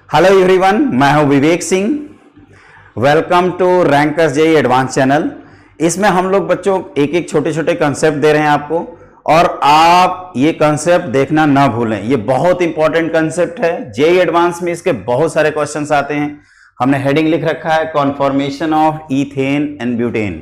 Hello everyone, मैं हूं Vivek Singh. Welcome to Rankers JEE advance channel. इसमें हम लोग बच्चों एक एक छोटे छोटे कंसेप्ट दे रहे हैं आपको, और आप ये कंसेप्ट देखना ना भूलें। ये बहुत इंपॉर्टेंट कंसेप्ट है। जेईई एडवांस में इसके बहुत सारे क्वेश्चंस आते हैं। हमने हेडिंग लिख रखा है conformation of ethane and butane.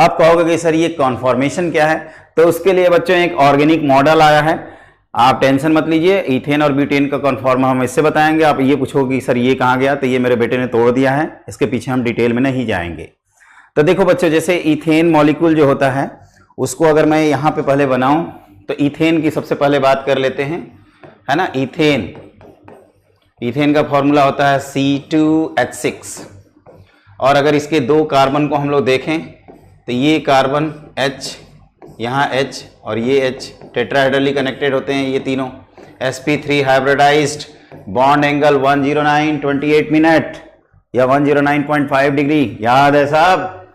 आप कहोगे कि सर ये कॉन्फॉर्मेशन क्या है, तो उसके लिए बच्चों एक ऑर्गेनिक मॉडल आया है। आप टेंशन मत लीजिए, ईथेन और ब्यूटेन का कॉन्फॉर्म हम इससे बताएंगे। आप ये पूछोगे कि सर ये कहाँ गया, तो ये मेरे बेटे ने तोड़ दिया है, इसके पीछे हम डिटेल में नहीं जाएंगे। तो देखो बच्चों, जैसे ईथेन मॉलिक्यूल जो होता है उसको अगर मैं यहाँ पे पहले बनाऊं, तो ईथेन की सबसे पहले बात कर लेते हैं, है ना। ईथेन का फॉर्मूला होता है C2H6, और अगर इसके दो कार्बन को हम लोग देखें तो ये कार्बन H, यहाँ H और ये H टेट्राहेड्रली कनेक्टेड होते हैं ये तीनों। sp3 hybridised, bond angle 109.28 minute या 109.5 डिग्री, याद है साहब।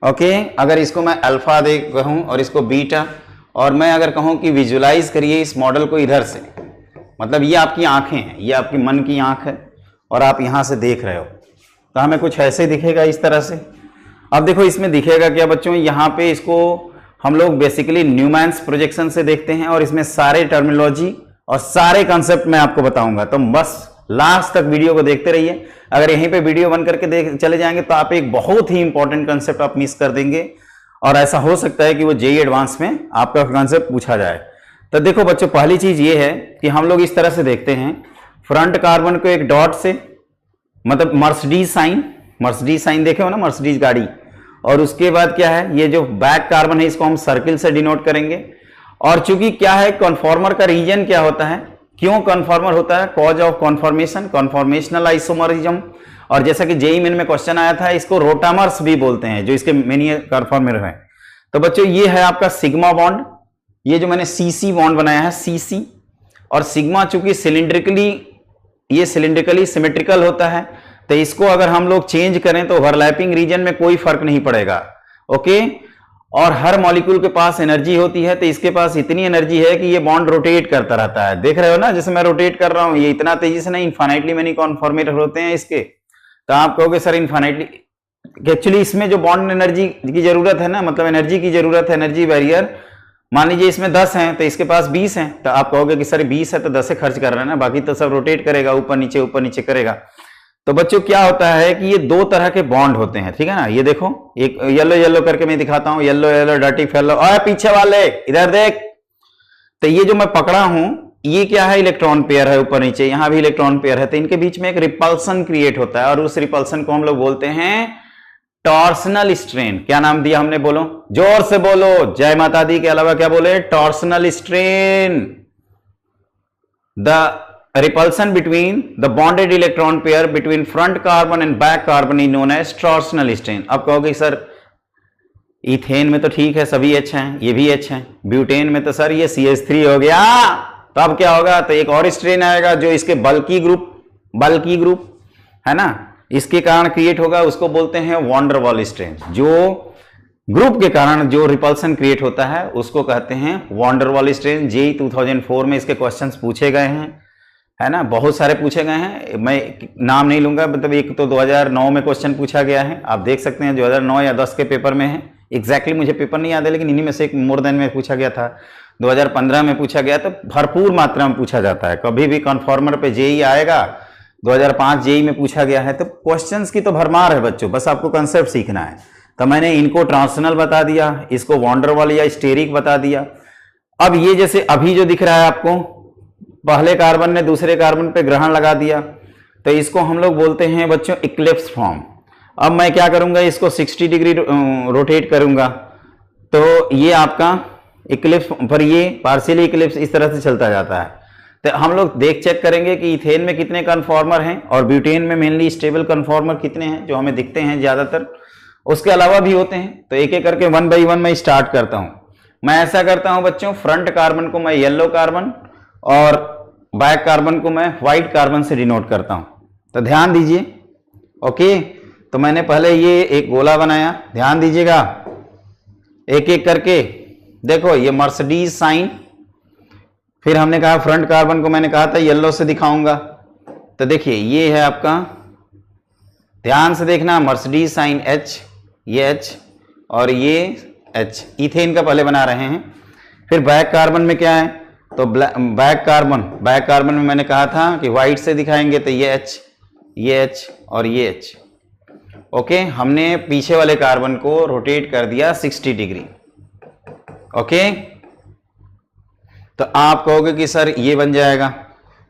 ओके, अगर इसको मैं अल्फा दे कहूँ और इसको बीटा, और मैं अगर कहूँ कि विजुलाइज करिए इस मॉडल को इधर से, मतलब ये आपकी आंखें हैं, ये आपकी मन की आंख है और आप यहाँ से देख रहे हो, तो हमें कुछ ऐसे दिखेगा इस तरह से। अब देखो इसमें दिखेगा क्या बच्चों, यहाँ पे इसको हम लोग बेसिकली न्यूमैन्स प्रोजेक्शन से देखते हैं, और इसमें सारे टर्मिनोलॉजी और सारे कंसेप्ट मैं आपको बताऊंगा। तो बस लास्ट तक वीडियो को देखते रहिए। अगर यहीं पे वीडियो बंद करके देख चले जाएंगे तो आप एक बहुत ही इंपॉर्टेंट कंसेप्ट आप मिस कर देंगे, और ऐसा हो सकता है कि वो जेईई एडवांस में आपका कंसेप्ट पूछा जाए। तो देखो बच्चों, पहली चीज ये है कि हम लोग इस तरह से देखते हैं, फ्रंट कार्बन को एक डॉट से, मतलब मर्सिडीज साइन देखे हो ना, मर्सिडीज गाड़ी, और उसके बाद क्या है, ये जो बैक कार्बन है इसको हम सर्किल से डिनोट करेंगे। और चूंकि क्या है, कॉन्फॉर्मर का रीजन क्या होता है, क्यों कॉन्फॉर्मर होता है, cause of conformation, conformational isomerism. और जैसा कि जेईई मेन में क्वेश्चन आया था, इसको रोटामर्स भी बोलते हैं, जो इसके मेनी कॉन्फॉर्मर है। तो बच्चों ये है आपका सिग्मा बॉन्ड, ये जो मैंने सीसी बॉन्ड बनाया है सीसी, और सिग्मा चूंकि सिलिंड्रिकली सिमेट्रिकल होता है, तो इसको अगर हम लोग चेंज करें तो ओवरलैपिंग रीजन में कोई फर्क नहीं पड़ेगा। ओके, और हर मॉलिक्यूल के पास एनर्जी होती है, तो इसके पास इतनी एनर्जी है कि ये बॉन्ड रोटेट करता रहता है। देख रहे हो ना, जैसे मैं रोटेट कर रहा हूं, ये इतना तेजी से नहीं, इनफाइनाइटली मेनी कॉन्फॉर्मेटर होते हैं इसके। तो आप कहोगे सर इनफाइनाइटली, एक्चुअली इसमें जो बॉन्ड एनर्जी की जरूरत है ना, मतलब एनर्जी की जरूरत है, एनर्जी बैरियर, मान लीजिए इसमें 10 हैं तो इसके पास 20 हैं, तो आप कहोगे कि सर 20 है तो 10 से खर्च कर रहा है ना, बाकी तो सब रोटेट करेगा, ऊपर नीचे करेगा। तो बच्चों क्या होता है कि ये दो तरह के बॉन्ड होते हैं, ठीक है ना। ये देखो, एक येलो करके मैं दिखाता हूं, येलो डर्टी फेलो, और पीछे वाले इधर देख। तो ये जो मैं पकड़ा हूं, ये क्या है, इलेक्ट्रॉन पेयर है, ऊपर नीचे, यहां भी इलेक्ट्रॉन पेयर है, तो इनके बीच में एक रिपल्सन क्रिएट होता है, और उस रिपल्सन को हम लोग बोलते हैं टॉर्सनल स्ट्रेन। क्या नाम दिया हमने, बोलो जोर से बोलो, जय माता दी के अलावा क्या बोले, torsional strain. The repulsion between the bonded electron pair between front carbon and back carbon is known as torsional strain। अब कहोगे सर इथेन में तो ठीक है, सभी H हैं, ये भी H हैं, ब्यूटेन में तो सर ये CH3 हो गया, तो अब क्या होगा, तो एक और स्ट्रेन आएगा जो इसके बल्की ग्रुप है ना, इसके कारण क्रिएट होगा, उसको बोलते हैं वॉन्डर वॉल स्ट्रेन। जो ग्रुप के कारण जो रिपल्सन क्रिएट होता है उसको कहते हैं वॉन्डर वॉल स्ट्रेन। जेईई 2004 में इसके क्वेश्चंस पूछे गए हैं, है ना, बहुत सारे पूछे गए हैं, मैं नाम नहीं लूंगा, मतलब एक तो 2009 में क्वेश्चन पूछा गया है, आप देख सकते हैं 2009 या 10 के पेपर में है, एग्जैक्टली मुझे पेपर नहीं याद है, लेकिन इन्हीं में से एक मोर देन में पूछा गया था, 2015 में पूछा गया। तो भरपूर मात्रा में पूछा जाता है, कभी भी कॉन्फॉर्मर पे जेईई आएगा, 2005 जेईई में पूछा गया है। तो क्वेश्चंस की तो भरमार है बच्चों, बस आपको कंसेप्ट सीखना है। तो मैंने इनको ट्रांसनल बता दिया, इसको वॉन्डर वॉल या स्टेरिक बता दिया। अब ये जैसे अभी जो दिख रहा है आपको, पहले कार्बन ने दूसरे कार्बन पे ग्रहण लगा दिया, तो इसको हम लोग बोलते हैं बच्चों इक्लिप्स फॉर्म। अब मैं क्या करूंगा, इसको 60 डिग्री रोटेट करूंगा, तो ये आपका इक्लिप्स पर, ये पार्शियली इक्लिप्स इस तरह से चलता जाता है। तो हम लोग चेक करेंगे कि इथेन में कितने कन्फॉर्मर हैं और ब्यूटेन में मेनली स्टेबल कन्फॉर्मर कितने हैं, जो हमें दिखते हैं ज्यादातर, उसके अलावा भी होते हैं। तो एक एक करके 1 बाई 1 मैं स्टार्ट करता हूं। मैं ऐसा करता हूं बच्चों, फ्रंट कार्बन को मैं येलो कार्बन और बैक कार्बन को मैं व्हाइट कार्बन से डिनोट करता हूं। तो ध्यान दीजिए, ओके। तो मैंने पहले ये एक गोला बनाया, ध्यान दीजिएगा, एक एक करके देखो, ये मर्सिडीज साइन, फिर हमने कहा फ्रंट कार्बन को मैंने कहा था येलो से दिखाऊंगा, तो देखिए ये है आपका, ध्यान से देखना, मर्सिडीज साइन H, ये H और ये H, इथेन का पहले बना रहे हैं। फिर बैक कार्बन में क्या है, तो बैक कार्बन में मैंने कहा था कि व्हाइट से दिखाएंगे, तो ये H, ये H और ये H। ओके, हमने पीछे वाले कार्बन को रोटेट कर दिया 60 डिग्री। ओके, तो आप कहोगे कि सर ये बन जाएगा।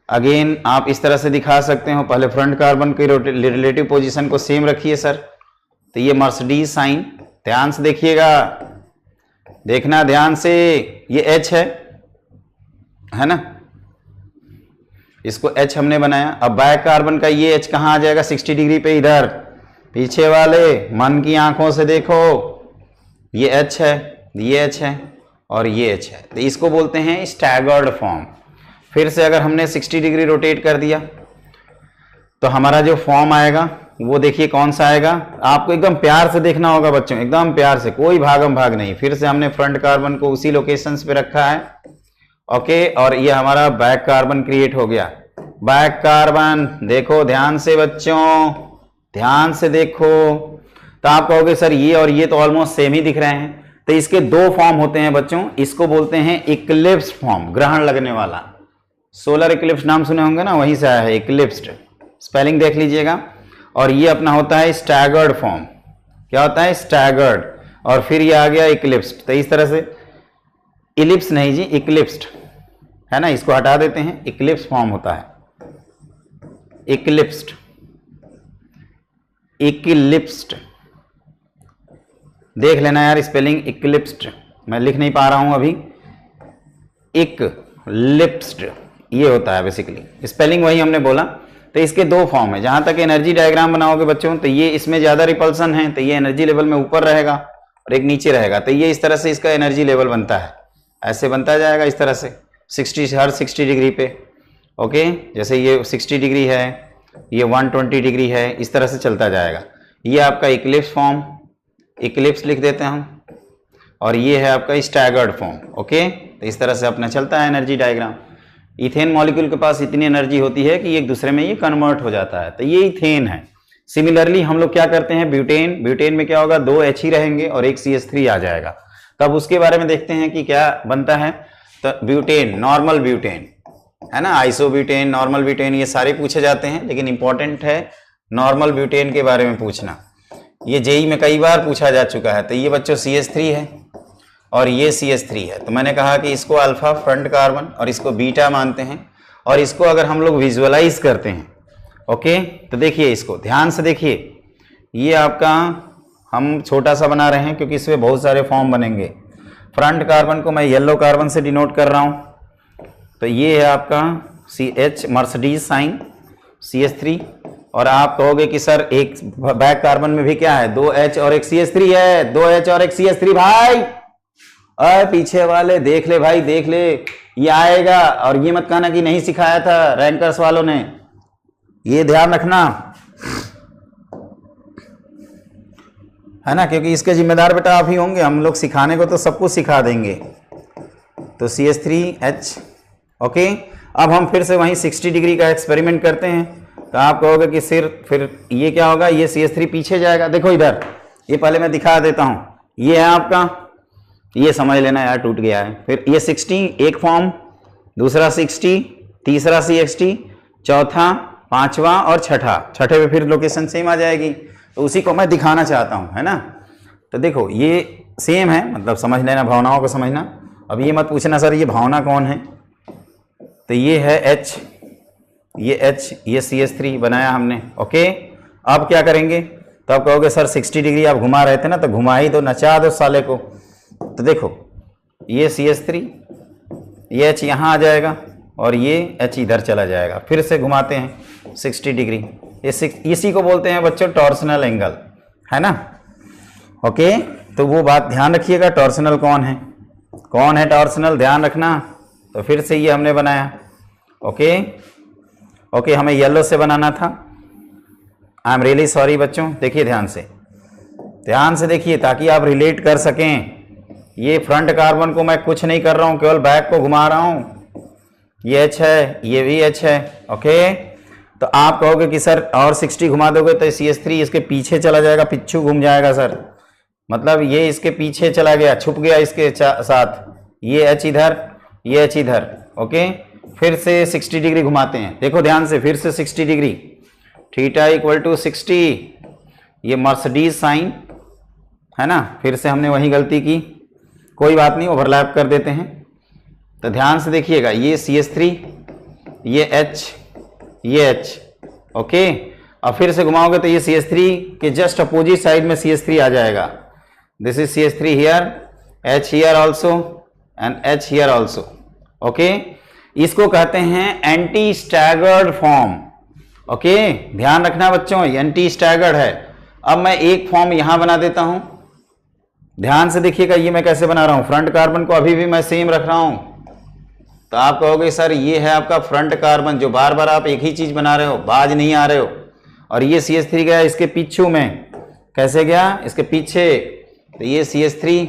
अगेन आप इस तरह से दिखा सकते हो, पहले फ्रंट कार्बन की रिलेटिव पोजीशन को सेम रखिए सर। तो ये मर्सिडीज साइन, ध्यान से देखिएगा, देखना ध्यान से, ये H है ना, इसको H हमने बनाया। अब बैक कार्बन का ये H कहाँ आ जाएगा, 60 डिग्री पे, इधर पीछे वाले मन की आंखों से देखो, ये H है, ये H है और ये H है। तो इसको बोलते हैं स्टैगर्ड फॉर्म। फिर से अगर हमने 60 डिग्री रोटेट कर दिया तो हमारा जो फॉर्म आएगा वो देखिए कौन सा आएगा। आपको एकदम प्यार से देखना होगा बच्चों, एकदम प्यार से, कोई भागम भाग नहीं। फिर से हमने फ्रंट कार्बन को उसी लोकेशंस पे रखा है। ओके, और ये हमारा बैक कार्बन क्रिएट हो गया। बैक कार्बन देखो ध्यान से बच्चों, ध्यान से देखो। तो आप कहोगे सर ये और ये तो ऑलमोस्ट सेम ही दिख रहे हैं। तो इसके दो फॉर्म होते हैं बच्चों, इसको बोलते हैं इक्लिप्स फॉर्म, ग्रहण लगने वाला। सोलर इक्लिप्स नाम सुने होंगे ना, वहीं से आया है इक्लिप्स्ड, स्पेलिंग देख लीजिएगा। और ये अपना होता है स्टैगर्ड फॉर्म। क्या होता है, स्टैगर्ड। और फिर ये आ गया इक्लिप्स्ड। तो इस तरह से, इलिप्स नहीं जी, इक्लिप्स्ड है ना, इसको हटा देते हैं, इक्लिप्स फॉर्म होता है, इक्लिप्स्ड, इक्लिप्स्ड। देख लेना यार स्पेलिंग, इक्लिप्स्ड, मैं लिख नहीं पा रहा हूं अभी, इक्लिप्स्ड ये होता है बेसिकली, स्पेलिंग वही हमने बोला। तो इसके दो फॉर्म है। जहां तक एनर्जी डायग्राम बनाओगे बच्चों, तो ये इसमें ज्यादा रिपल्सन है, तो ये एनर्जी लेवल में ऊपर रहेगा और एक नीचे रहेगा। तो ये इस तरह से इसका एनर्जी लेवल बनता है, ऐसे बनता जाएगा इस तरह से 60 हर 60 डिग्री पे। ओके, जैसे ये 60 डिग्री है, ये 120 डिग्री है, इस तरह से चलता जाएगा। ये आपका इक्लिप्स फॉर्म, इक्लिप्स लिख देते हैं हम, और ये है आपका स्टैगर्ड फॉर्म। ओके, तो इस तरह से अपना चलता है एनर्जी डायग्राम। इथेन मॉलिक्यूल के पास इतनी एनर्जी होती है कि एक दूसरे में ये कन्वर्ट हो जाता है, तो ये इथेन है। सिमिलरली हम लोग क्या करते हैं, ब्यूटेन, ब्यूटेन में क्या होगा, 2 H ही रहेंगे और एक CH3 आ जाएगा। तब उसके बारे में देखते हैं कि क्या बनता है। तो ब्यूटेन, नॉर्मल ब्यूटेन है ना, आइसोब्यूटेन, नॉर्मल ब्यूटेन, ये सारे पूछे जाते हैं, लेकिन इंपॉर्टेंट है नॉर्मल ब्यूटेन के बारे में पूछना। ये जेई में कई बार पूछा जा चुका है। तो ये बच्चों CH3 है और ये CH3 है। तो मैंने कहा कि इसको अल्फा फ्रंट कार्बन और इसको बीटा मानते हैं, और इसको अगर हम लोग विजुअलाइज करते हैं, ओके, तो देखिए इसको ध्यान से देखिए, ये आपका हम छोटा सा बना रहे हैं क्योंकि इसमें बहुत सारे फॉर्म बनेंगे। फ्रंट कार्बन को मैं येलो कार्बन से डिनोट कर रहा हूँ। तो ये है आपका CH, मर्सिडीज साइन CH3। और आप कहोगे कि सर एक बैक कार्बन में भी क्या है, 2 H और एक CH3 है, 2 H और एक CH3 भाई। अरे पीछे वाले देख ले भाई, देख ले, ये आएगा। और ये मत कहना कि नहीं सिखाया था रैंकर्स वालों ने, ये ध्यान रखना है ना, क्योंकि इसके जिम्मेदार बेटा आप ही होंगे। हम लोग सिखाने को तो सब कुछ सिखा देंगे। तो CH3H। ओके, अब हम फिर से वहीं 60 डिग्री का एक्सपेरिमेंट करते हैं। तो आप कहोगे कि फिर ये क्या होगा, ये CH3 पीछे जाएगा। देखो इधर, ये पहले मैं दिखा देता हूं, ये है आपका, ये समझ लेना यार टूट गया है। फिर ये 60 एक फॉर्म, दूसरा 60, तीसरा CH3, चौथा, पांचवा और छठा, छठे पे फिर लोकेशन सेम आ जाएगी। तो उसी को मैं दिखाना चाहता हूं, है ना। तो देखो ये सेम है, मतलब समझ लेना, भावनाओं को समझना। अब ये मत पूछना सर ये भावना कौन है। तो ये है H, ये H, ये CH3 बनाया हमने। ओके, अब क्या करेंगे, तो आप कहोगे सर 60 डिग्री आप घुमा रहे थे ना, तो घुमा ही दो, नचा दो साले को। तो देखो ये CH3, ये H यहाँ आ जाएगा और ये H इधर चला जाएगा। फिर से घुमाते हैं 60 डिग्री, ये इसी को बोलते हैं बच्चों टॉर्सनल एंगल, है ना। ओके, तो वो बात ध्यान रखिएगा, टॉर्सनल कौन है, कौन है टॉर्सनल, ध्यान रखना। तो फिर से ये हमने बनाया। ओके ओके, हमें येलो से बनाना था। आई एम रियली सॉरी बच्चों, देखिए ध्यान से देखिए, ताकि आप रिलेट कर सकें। ये फ्रंट कार्बन को मैं कुछ नहीं कर रहा हूं, केवल बैक को घुमा रहा हूं। ये H है, ये भी H है। ओके, तो तो आप कहोगे कि सर और 60 घुमा दोगे तो CH3 इसके पीछे चला जाएगा, पिच्छू घूम जाएगा सर, मतलब ये इसके पीछे चला गया, छुप गया इसके साथ, ये H इधर, ये H इधर। ओके, फिर से 60 डिग्री घुमाते हैं, देखो ध्यान से, फिर से 60 डिग्री, थीटा इक्वल टू 60, ये मर्सिडीज साइन है ना, फिर से हमने वही गलती की, कोई बात नहीं, ओवरलैप कर देते हैं। तो ध्यान से देखिएगा, ये CH3, ये H, ये H। ओके, और फिर से घुमाओगे तो ये CH3 के जस्ट अपोजिट साइड में CH3 आ जाएगा। This is CH3 here, H here also and H here also. Okay, इसको कहते हैं एंटी स्टैगर्ड फॉर्म। ओके, ध्यान रखना बच्चों, एंटी स्टैगर्ड है। अब मैं एक फॉर्म यहां बना देता हूं, ध्यान से देखिएगा, ये मैं कैसे बना रहा हूं, फ्रंट कार्बन को अभी भी मैं सेम रख रहा हूं। तो आप कहोगे सर ये है आपका फ्रंट कार्बन, जो बार बार आप एक ही चीज बना रहे हो, बाज नहीं आ रहे हो। और ये CH3 गया इसके पीछू में, कैसे गया, इसके पीछे, तो ये CH3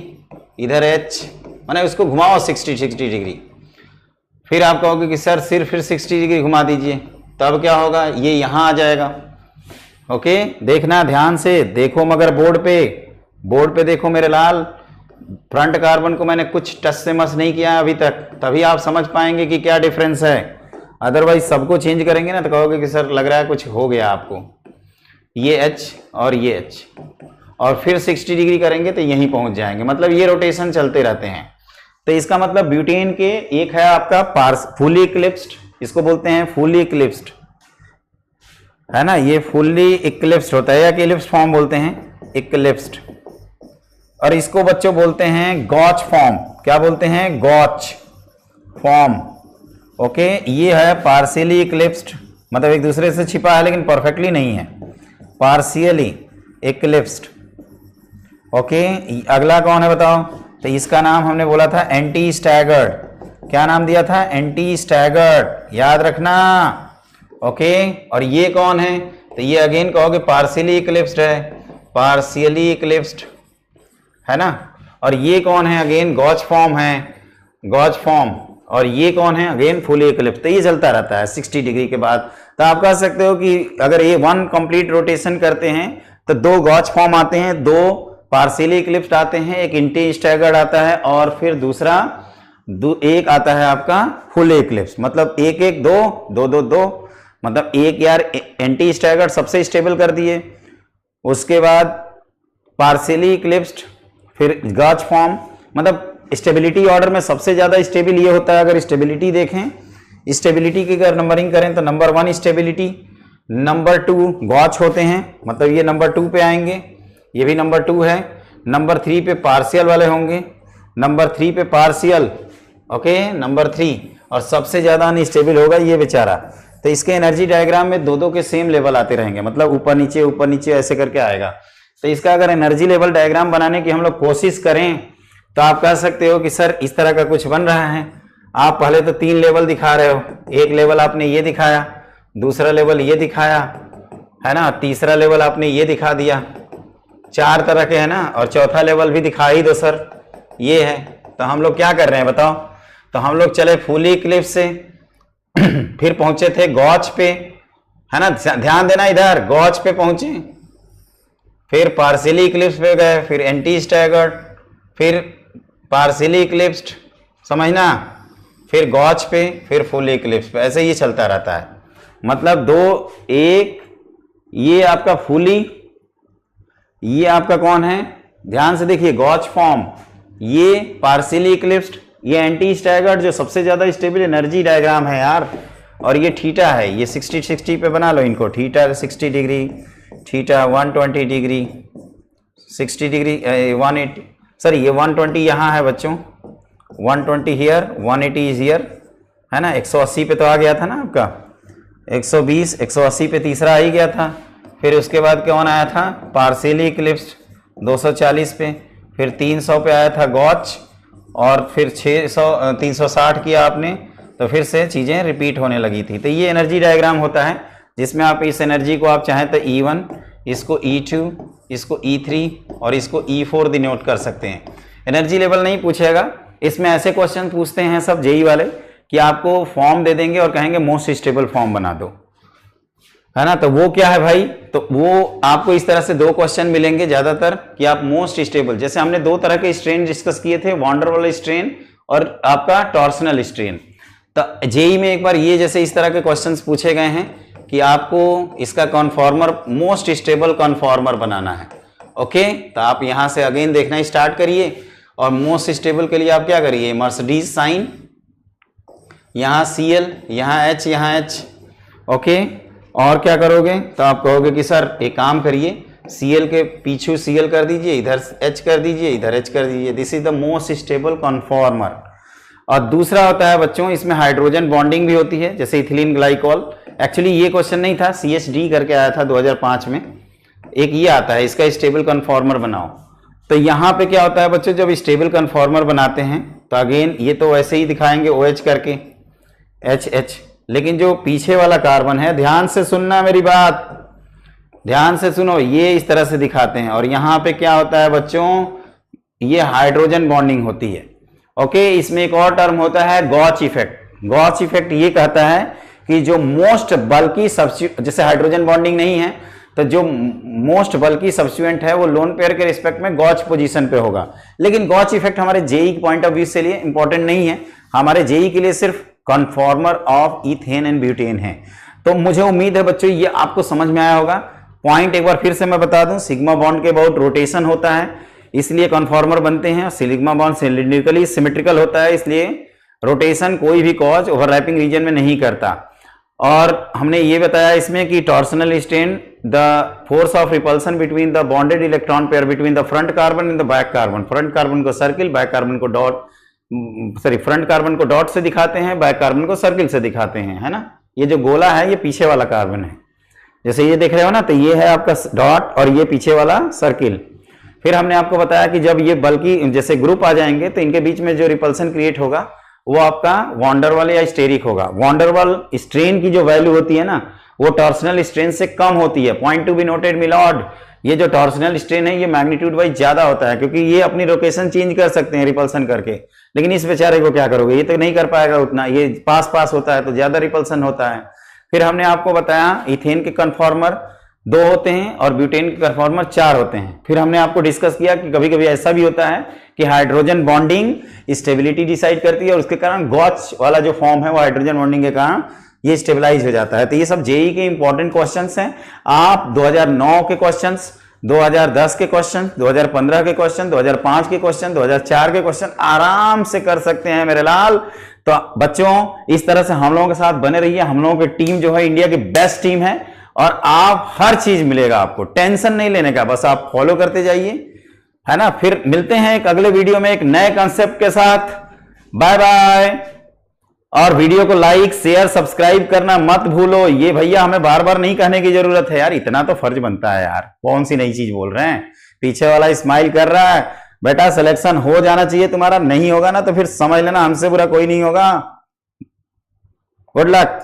इधर H, मैंने उसको घुमाओ 60 डिग्री। फिर आप कहोगे कि सर सिर्फ फिर 60 डिग्री घुमा दीजिए, तब क्या होगा, ये यहां आ जाएगा। ओके, देखना ध्यान से, देखो मगर बोर्ड पे देखो मेरे लाल, फ्रंट कार्बन को मैंने कुछ टच से मस नहीं किया अभी तक, तभी आप समझ पाएंगे कि क्या डिफरेंस है। अदरवाइज सबको चेंज करेंगे ना तो कहोगे कि सर लग रहा है कुछ हो गया आपको, ये H और ये H, और फिर 60 डिग्री करेंगे तो यहीं पहुंच जाएंगे। मतलब ये रोटेशन चलते रहते हैं। तो इसका मतलब ब्यूटेन के एक है आपका फुली इक्लिप्स्ड, इसको बोलते हैं फुली इक्लिप्स्ड, है ना, ये फुली इक्लिप्स्ड होता है, या इक्लिप्स्ड फॉर्म बोलते हैं, इक्लिप्स्ड। और इसको बच्चों बोलते हैं गॉच फॉर्म। क्या बोलते हैं, गॉच फॉर्म। ओके, ये है पार्शियली इक्लिप्स्ड, मतलब एक दूसरे से छिपा है लेकिन परफेक्टली नहीं है, पार्शियली इक्लिप्स्ड। ओके, अगला कौन है बताओ, तो इसका नाम हमने बोला था एंटी स्टैगर्ड। क्या नाम दिया था, एंटी स्टैगर्ड, याद रखना। ओके, और ये कौन है, तो ये अगेन कहोगे पार्शियली इक्लिप्स्ड है, पार्शियली इक्लिप्स्ड, है ना। और ये कौन है, अगेन गॉच फॉर्म है, गॉच फॉर्म। और ये कौन है, अगेन फुली इक्लिप्स्ड। तो ये चलता रहता है 60 डिग्री के बाद। तो आप कह सकते हो कि अगर ये 1 कंप्लीट रोटेशन करते हैं तो 2 गॉच फॉर्म आते हैं, 2 पार्शियली इक्लिप्स्ड आते हैं, एक एंटी स्टैगर्ड आता है, और फिर दूसरा एक आता है आपका फुली इक्लिप्स्ड। मतलब 1 1 2 2 2 2, मतलब एक यार एंटी स्टैगर्ड सबसे स्टेबल कर दिए, उसके बाद पार्शियली इक्लिप्स्ड, फिर गॉच फॉर्म। मतलब स्टेबिलिटी ऑर्डर में सबसे ज्यादा स्टेबल ये होता है। अगर स्टेबिलिटी देखें, स्टेबिलिटी की अगर नंबरिंग करें तो नंबर 1 स्टेबिलिटी, नंबर 2 गॉच होते हैं, मतलब ये नंबर 2 पे आएंगे, ये भी नंबर 2 है। नंबर 3 पे पार्शियल वाले होंगे, नंबर 3 पे पार्शियल, ओके, नंबर 3। और सबसे ज्यादा अनस्टेबल होगा ये बेचारा। तो इसके एनर्जी डायग्राम में 2 के सेम लेवल आते रहेंगे, मतलब ऊपर नीचे ऐसे करके आएगा। तो इसका अगर एनर्जी लेवल डायग्राम बनाने की हम लोग कोशिश करें तो आप कह सकते हो कि सर इस तरह का कुछ बन रहा है। आप पहले तो 3 लेवल दिखा रहे हो, एक लेवल आपने ये दिखाया, दूसरा लेवल ये दिखाया, है ना, तीसरा लेवल आपने ये दिखा दिया, 4 तरह के है ना, और चौथा लेवल भी दिखा ही दो सर, ये है। तो हम लोग क्या कर रहे हैं बताओ, तो हम लोग चले फुली इक्लिप्स से, फिर पहुंचे थे गॉच पे, है ना, ध्यान देना इधर, गॉच पे पहुंचे, फिर पार्शियली इक्लिप्स पे गए, फिर एंटी स्टैगर्ड, फिर पार्शियली इक्लिप्स्ड, समझना, फिर गॉच पे, फिर फुली इक्लिप्स पे, ऐसे ही चलता रहता है। मतलब 2 1, ये आपका फुली, ये आपका कौन है, ध्यान से देखिए, गॉच फॉर्म, ये पार्शियली इक्लिप्स्ड, ये एंटी स्टैगर्ड जो सबसे ज्यादा स्टेबल एनर्जी डायग्राम है यार, और ये थीटा है, ये 60 पे बना लो इनको, theta 60 degree, theta 120 degree, 60 degree 180, sir ये 120 यहाँ है बच्चों, 120 हियर, 180 इज हियर, है ना। 180 पे तो आ गया था ना आपका, 120 180 पे तीसरा आ ही गया था। फिर उसके बाद कौन आया था, पार्शियली इक्लिप्स्ड 240 पे, फिर 300 पे आया था गॉच, और फिर 360 किया आपने, तो फिर से चीज़ें रिपीट होने लगी थी। तो ये एनर्जी डायग्राम होता है जिसमें आप इस एनर्जी को आप चाहें तो E1, इसको E2, इसको E3 और इसको E4 डिनोट कर सकते हैं। एनर्जी लेवल नहीं पूछेगा, इसमें ऐसे क्वेश्चन पूछते हैं सब जेई वाले कि आपको फॉर्म दे देंगे और कहेंगे मोस्ट स्टेबल फॉर्म बना दो, है ना। तो वो क्या है भाई, तो वो आपको इस तरह से दो क्वेश्चन मिलेंगे ज्यादातर कि आप मोस्ट स्टेबल, जैसे हमने दो तरह के स्ट्रेन डिस्कस किए थे, वॉन्डर वाला स्ट्रेन और आपका टॉर्सनल स्ट्रेन। तो जेई में एक बार ये जैसे इस तरह के क्वेश्चंस पूछे गए हैं कि आपको इसका कॉन्फॉर्मर, मोस्ट स्टेबल कॉन्फॉर्मर बनाना है। ओके, तो आप यहां से अगेन देखना स्टार्ट करिए और मोस्ट स्टेबल के लिए आप क्या करिए, मर्सिडीज साइन, यहां सीएल, यहां एच, यहां एच। ओके, और क्या करोगे, तो आप कहोगे कि सर एक काम करिए, सीएल के पीछे सीएल कर दीजिए, इधर एच कर दीजिए, इधर एच कर दीजिए, this is the most stable conformer. और दूसरा होता है बच्चों, इसमें हाइड्रोजन बॉन्डिंग भी होती है, जैसे इथिलीन ग्लाइकॉल। एक्चुअली ये क्वेश्चन नहीं था, सीएचडी करके आया था 2005 में, एक ये आता है, इसका स्टेबल कन्फॉर्मर बनाओ। तो यहाँ पे क्या होता है बच्चों, जब स्टेबल कन्फॉर्मर बनाते हैं तो अगेन ये तो वैसे ही दिखाएंगे OH करके, HH, लेकिन जो पीछे वाला कार्बन है, ध्यान से सुनना मेरी बात, ध्यान से सुनो, ये इस तरह से दिखाते हैं। और यहाँ पे क्या होता है बच्चों, ये हाइड्रोजन बॉन्डिंग होती है। ओके, इसमें एक और टर्म होता है गॉच इफेक्ट। गॉच इफेक्ट ये कहता है कि जो मोस्ट बल्कि सब्स्टिट्यूट, जैसे हाइड्रोजन बॉन्डिंग नहीं है तो जो मोस्ट बल्कि सब्स्टिट्यूएंट है वो लोन पेयर के रिस्पेक्ट में गॉच पोजीशन पे होगा। लेकिन गॉच इफेक्ट हमारे जेई के पॉइंट ऑफ व्यू से लिए इंपॉर्टेंट नहीं है, हमारे जेई के लिए सिर्फ conformer of ethane and butane है। तो मुझे उम्मीद है बच्चों ये आपको समझ में आया होगा। पॉइंट एक बार फिर से मैं बता दूं, सिग्मा बॉन्ड के बहुत रोटेशन होता है, इसलिए कन्फॉर्मर बनते हैं। सिग्मा बॉन्ड सिलिंड्रिकली सिमेट्रिकल होता है, इसलिए रोटेशन कोई भी कॉज ओवरलैपिंग रीजन में नहीं करता। और हमने ये बताया इसमें कि torsional strain, the force of repulsion between the bonded electron pair between the front carbon and the back carbon. Front carbon को सर्किल, बैक कार्बन को डॉट, सॉरी फ्रंट कार्बन को डॉट से दिखाते हैं, बैक कार्बन को circle से दिखाते हैं, है ना। ये जो गोला है ये पीछे वाला कार्बन है, जैसे ये देख रहे हो ना, तो ये है आपका डॉट और ये पीछे वाला सर्किल। फिर हमने आपको बताया कि जब ये बल्कि जैसे ग्रुप आ जाएंगे तो इनके बीच में जो रिपल्सन क्रिएट होगा वो आपका वॉन्डरवाल या स्टेरिक होगा। वॉन्डरवाल स्ट्रेन की जो वैल्यू होती है ना, वो टॉर्सनल स्ट्रेन से कम होती है। Point to be noted milord, ये जो टॉर्सनल स्ट्रेन है ये मैग्नीट्यूड वाइज ज्यादा होता है, क्योंकि ये अपनी लोकेशन चेंज कर सकते हैं रिपल्सन करके। लेकिन इस बेचारे को क्या करोगे, ये तो नहीं कर पाएगा उतना, ये पास पास होता है तो ज्यादा रिपल्सन होता है। फिर हमने आपको बताया इथेन के कन्फॉर्मर 2 होते हैं और ब्यूटेन के कन्फॉर्मर 4 होते हैं। फिर हमने आपको डिस्कस किया कि कभी कभी ऐसा भी होता है कि हाइड्रोजन बॉन्डिंग स्टेबिलिटी डिसाइड करती है और उसके कारण गॉच वाला जो फॉर्म है वो हाइड्रोजन बॉन्डिंग के कारण ये स्टेबलाइज हो जाता है। तो ये सब जेई के इंपॉर्टेंट क्वेश्चंस हैं। आप 2009 के क्वेश्चंस, 2010 के क्वेश्चन, 2015 के क्वेश्चन, 2005 के क्वेश्चन, 2004 के क्वेश्चन आराम से कर सकते हैं मेरे लाल। तो बच्चों इस तरह से हम लोगों के साथ बने रहिए। हम लोगों की टीम जो है इंडिया की बेस्ट टीम है और आप हर चीज मिलेगा आपको, टेंशन नहीं लेने का, बस आप फॉलो करते जाइए, है ना। फिर मिलते हैं एक अगले वीडियो में एक नए कंसेप्ट के साथ। Bye bye. और वीडियो को लाइक शेयर सब्सक्राइब करना मत भूलो। ये भैया हमें बार बार नहीं कहने की जरूरत है यार, इतना तो फर्ज बनता है यार। कौन सी नई चीज बोल रहे हैं, पीछे वाला स्माइल कर रहा है। बेटा सिलेक्शन हो जाना चाहिए तुम्हारा, नहीं होगा ना तो फिर समझ लेना हमसे बुरा कोई नहीं होगा। Good luck.